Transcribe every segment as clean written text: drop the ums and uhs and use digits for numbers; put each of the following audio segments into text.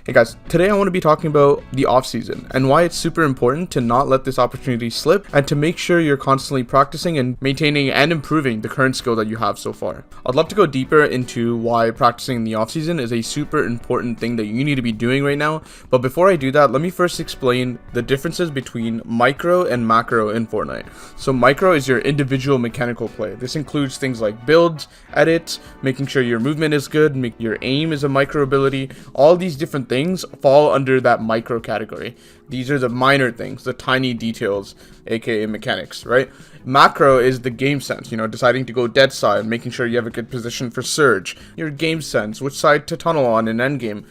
Hey guys, today I want to be talking about the off season and why it's super important to not let this opportunity slip and to make sure you're constantly practicing and maintaining and improving the current skill that you have so far. I'd love to go deeper into why practicing in the off season is a super important thing that you need to be doing right now, but before I do that, let me first explain the differences between micro and macro in Fortnite. So micro is your individual mechanical play. This includes things like builds, edits, making sure your movement is good, make your aim is a micro ability. All these different things fall under that micro category. These are the minor things, the tiny details, aka mechanics, right? Macro is the game sense, deciding to go dead side, making sure you have a good position for surge, your game sense, which side to tunnel on in endgame.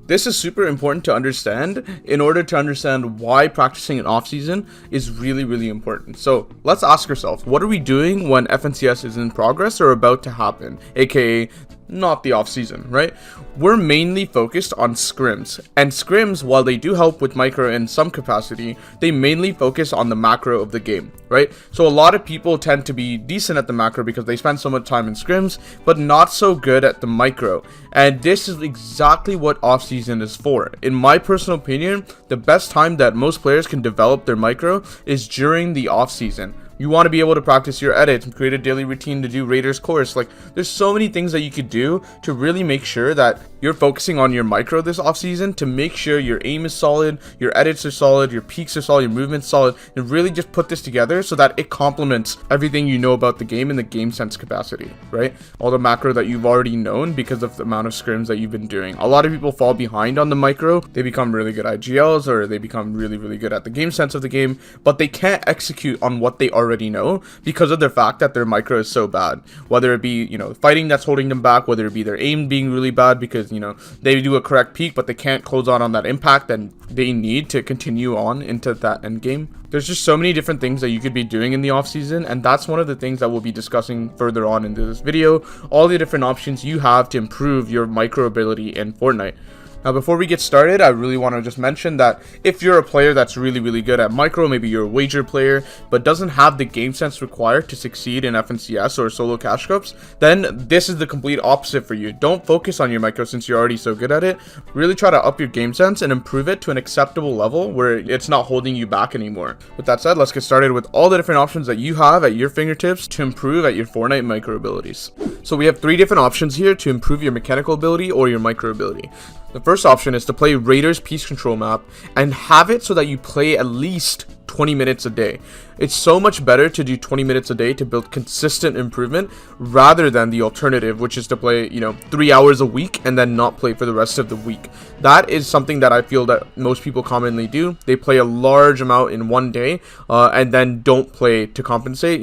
This is super important to understand in order to understand why practicing in off season is really important. So let's ask ourselves, what are we doing when FNCS is in progress or about to happen, aka not the off season, right? We're mainly focused on scrims, and scrims, while they do help with micro in some capacity, they mainly focus on the macro of the game, right? So a lot of people tend to be decent at the macro because they spend so much time in scrims, but not so good at the micro. And this is exactly what off season is for. In my personal opinion, the best time that most players can develop their micro is during the off season. You want to be able to practice your edits and create a daily routine to do Raiders course. Like, there's so many things that you could do to really make sure that you're focusing on your micro this offseason to make sure your aim is solid, your edits are solid, your peaks are solid, your movement's solid, and really just put this together so that it complements everything you know about the game in the game sense capacity, right? All the macro that you've already known because of the amount of scrims that you've been doing. A lot of people fall behind on the micro. They become really good IGLs or they become really good at the game sense of the game, but they can't execute on what they already know because of the fact that their micro is so bad. Whether it be, fighting that's holding them back, whether it be their aim being really bad because, they do a correct peak, but they can't close on that impact and they need to continue on into that end game. There's just so many different things that you could be doing in the off season, and that's one of the things that we'll be discussing further on into this video. All the different options you have to improve your micro ability in Fortnite. Now, before we get started, I really want to just mention that if you're a player that's really good at micro, maybe you're a wager player, but doesn't have the game sense required to succeed in FNCS or solo cash cups, then this is the complete opposite for you. Don't focus on your micro since you're already so good at it. Really try to up your game sense and improve it to an acceptable level where it's not holding you back anymore. With that said, let's get started with all the different options that you have at your fingertips to improve at your Fortnite micro abilities. So we have 3 different options here to improve your mechanical ability or your micro ability. The first option is to play Raiders Peace Control map and have it so that you play at least 20 minutes a day. It's so much better to do 20 minutes a day to build consistent improvement rather than the alternative, which is to play, 3 hours a week and then not play for the rest of the week. That is something that I feel that most people commonly do. They play a large amount in one day and then don't play to compensate,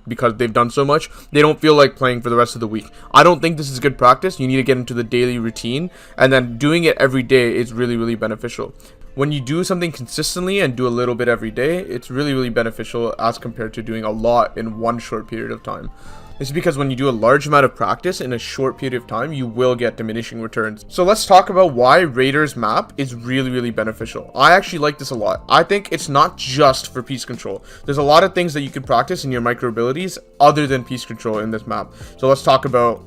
because they've done so much. They don't feel like playing for the rest of the week. I don't think this is good practice. You need to get into the daily routine, and then doing it every day is really beneficial. When you do something consistently and do a little bit every day, it's really beneficial as compared to doing a lot in one short period of time. This is because when you do a large amount of practice in a short period of time, you will get diminishing returns. So let's talk about why Raiders map is really beneficial. I actually like this a lot. I think it's not just for peace control. There's a lot of things that you can practice in your micro abilities other than peace control in this map. So let's talk about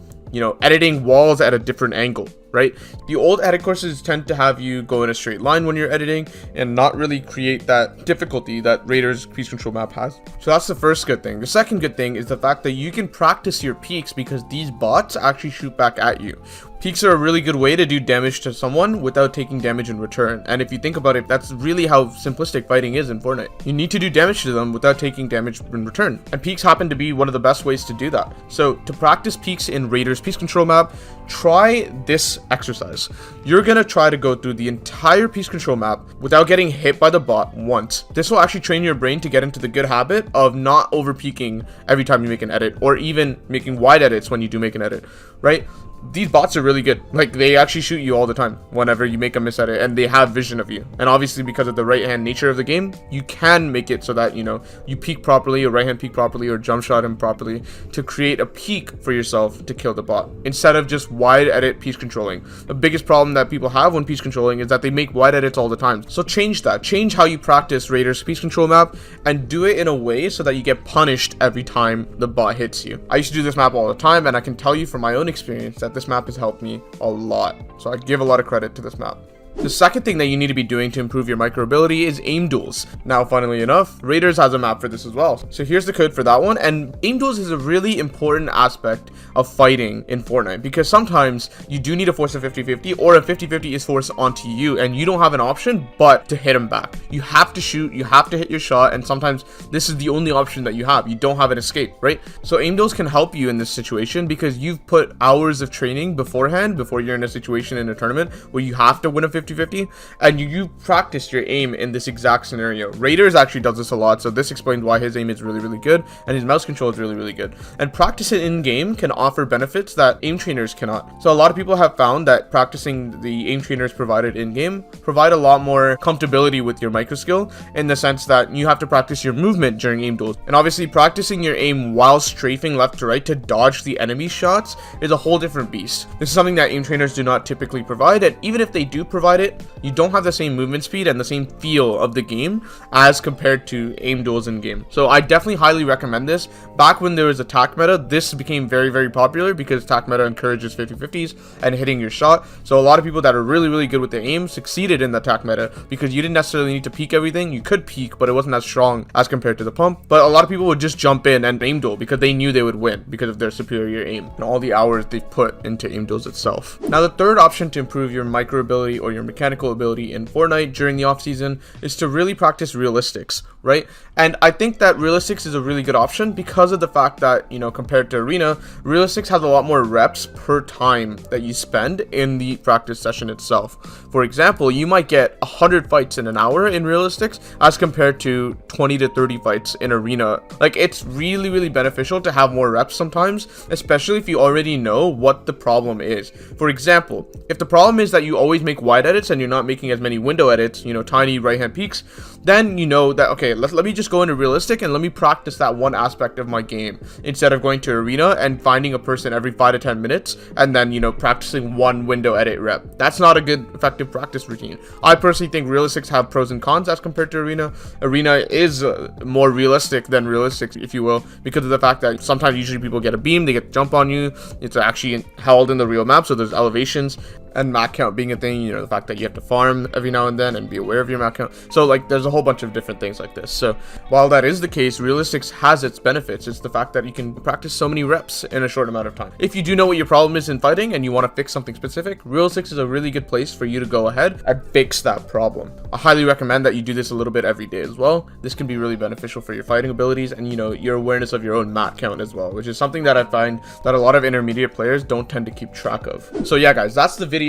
editing walls at a different angle, right? The old edit courses tend to have you go in a straight line when you're editing and not really create that difficulty that Raiders Peace Control map has. So that's the first good thing. The second good thing is the fact that you can practice your peaks because these bots actually shoot back at you. Peaks are a really good way to do damage to someone without taking damage in return. And if you think about it, that's really how simplistic fighting is in Fortnite. You need to do damage to them without taking damage in return. And peaks happen to be one of the best ways to do that. So to practice peaks in Raiders Peace Control map, try this exercise. You're going to try to go through the entire Peace Control map without getting hit by the bot once. This will actually train your brain to get into the good habit of not over peaking every time you make an edit, or even making wide edits when you do make an edit, right? These bots are really good. Like, they actually shoot you all the time whenever you make a miss edit, and they have vision of you. And obviously, because of the right hand nature of the game, you can make it so that, you peek properly, or right hand peek properly, or jump shot him properly to create a peak for yourself to kill the bot instead of just wide edit peace controlling. The biggest problem that people have when peace controlling is that they make wide edits all the time. So change that. Change how you practice Raiders Peace Control map and do it in a way so that you get punished every time the bot hits you. I used to do this map all the time, and I can tell you from my own experience that this map has helped me a lot. So I give a lot of credit to this map. The second thing that you need to be doing to improve your micro ability is aim duels. Now, funnily enough, Raiders has a map for this as well. So here's the code for that one. And aim duels is a really important aspect of fighting in Fortnite, because sometimes you do need to force a 50-50, or a 50-50 is forced onto you and you don't have an option but to hit him back. You have to shoot, you have to hit your shot, and sometimes this is the only option that you have. You don't have an escape, right? So aim duels can help you in this situation because you've put hours of training beforehand, before you're in a situation in a tournament where you have to win a 50-50, and you practice your aim in this exact scenario. Raiders actually does this a lot, so this explains why his aim is really good, and his mouse control is really good. And practice it in game can offer benefits that aim trainers cannot. So a lot of people have found that practicing the aim trainers provided in game provide a lot more comfortability with your micro skill, in the sense that you have to practice your movement during aim duels. And obviously practicing your aim while strafing left to right to dodge the enemy shots is a whole different beast. This is something that aim trainers do not typically provide, and even if they do provide it, you don't have the same movement speed and the same feel of the game as compared to aim duels in game. So I definitely highly recommend this. Back when there was attack meta, this became very popular because attack meta encourages 50-50s and hitting your shot. So a lot of people that are really good with their aim succeeded in the attack meta, because you didn't necessarily need to peek everything. You could peek, but it wasn't as strong as compared to the pump. But a lot of people would just jump in and aim duel because they knew they would win because of their superior aim and all the hours they've put into aim duels itself. Now, the third option to improve your micro ability or your mechanical ability in Fortnite during the off season is to really practice realistics, right? And I think that realistics is a really good option because of the fact that, you know, compared to arena, realistics has a lot more reps per time that you spend in the practice session itself. For example, you might get 100 fights in an hour in realistics as compared to 20 to 30 fights in arena. Like, it's really beneficial to have more reps sometimes, especially if you already know what the problem is. For example, if the problem is that you always make wide edits and you're not making as many window edits, you know, tiny right hand peeks, then you know that, okay, let me just go into realistic and let me practice that one aspect of my game instead of going to arena and finding a person every 5 to 10 minutes and then, you know, practicing one window edit rep. That's not a good effective practice routine. I personally think realistics have pros and cons as compared to arena. Arena is more realistic than realistic, if you will, because of the fact that sometimes usually people get a beam, they get jump on you. It's actually held in the real map, so there's elevations. And mat count being a thing, you know, the fact that you have to farm every now and then and be aware of your mat count. So like, there's a whole bunch of different things like this. So while that is the case, realistics has its benefits. It's the fact that you can practice so many reps in a short amount of time. If you do know what your problem is in fighting and you want to fix something specific, realistics is a really good place for you to go ahead and fix that problem. I highly recommend that you do this a little bit every day as well. This can be really beneficial for your fighting abilities and, you know, your awareness of your own mat count as well, which is something that I find that a lot of intermediate players don't tend to keep track of. So yeah, guys, that's the video.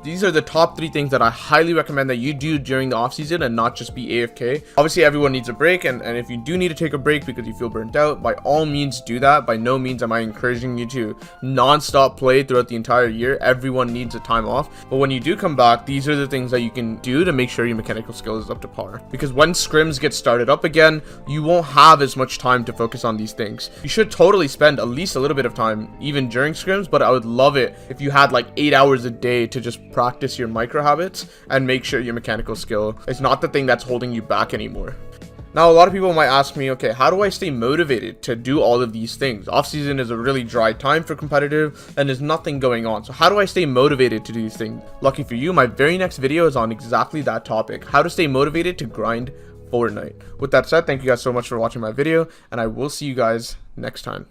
These are the top 3 things that I highly recommend that you do during the off season and not just be AFK. Obviously, everyone needs a break, and if you do need to take a break because you feel burnt out, by all means do that. By no means am I encouraging you to non-stop play throughout the entire year. Everyone needs a time off. But when you do come back, these are the things that you can do to make sure your mechanical skill is up to par. Because when scrims get started up again, you won't have as much time to focus on these things. You should totally spend at least a little bit of time even during scrims, but I would love it if you had like 8 hours a day to just practice your micro habits and make sure your mechanical skill is not the thing that's holding you back anymore. Now, a lot of people might ask me, okay, how do I stay motivated to do all of these things? Off-season is a really dry time for competitive and there's nothing going on. So how do I stay motivated to do these things? Lucky for you, my very next video is on exactly that topic, how to stay motivated to grind Fortnite. With that said, thank you guys so much for watching my video, and I will see you guys next time.